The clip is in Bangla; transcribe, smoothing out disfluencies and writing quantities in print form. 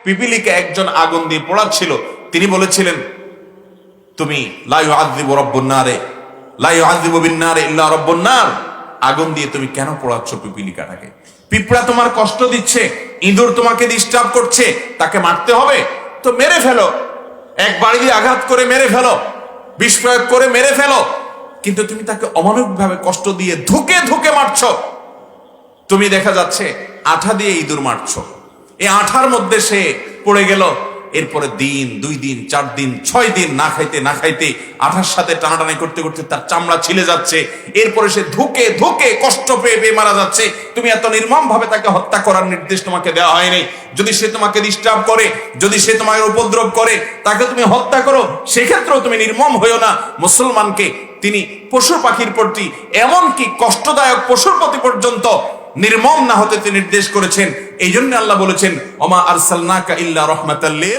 পিপিলিকে একজন আগুন দিয়ে পোড়াচ্ছিল, তিনি বলেছিলেন, তুমি লা ইউআযযিবু রাব্বুন নারে লা ইউআযযিবু বিন নারে ইল্লা রাব্বুন নার, আগুন দিয়ে তুমি কেন পোড়াচ্ছ পিপিলিকাটাকে? পিঁপড়া তোমার কষ্ট দিচ্ছে, ইঁদুর তোমাকে ডিস্টার্ব করছে, তাকে মারতে হবে তো মেরে ফেলো, এক বাড়ি দিয়ে আঘাত করে মেরে ফেলো, বিষ প্রয়োগ করে মেরে ফেলো, কিন্তু তুমি তাকে অমানবিকভাবে কষ্ট দিয়ে ধুকে ধুকে মারছো। তুমি দেখা যাচ্ছে আঠা দিয়ে ইঁদুর মারছো, এই আঠার মধ্যে সে পড়ে গেল, এরপরে দিন, 2 দিন, 4 দিন, 6 দিন না খাইতে না খাইতে আঠার সাথে টানাটানি করতে করতে তার চামড়া ছিলে যাচ্ছে, এরপরে সে ধুকে ধুকে কষ্ট পেয়ে পেয়ে মারা যাচ্ছে। তুমি এত নির্মম ভাবে তাকে হত্যা করার নির্দেশ তোমাকে দেওয়া হয়নি। যদি সে তোমাকে ডিস্টার্ব করে, যদি সে তোমাকে উপদ্রব করে, তাকে তুমি হত্যা করো, সেক্ষেত্রেও তুমি নির্মম হইও না। মুসলমানকে তিনি পশু পাখির প্রতি, এমনকি কষ্টদায়ক পশুর প্রতি পর্যন্ত নির্মম না হতে তিনি নির্দেশ করেছেন। এই জন্য আল্লাহ বলেছেন, ওমা আরসালনাকা ইল্লা রাহমাতাল লিল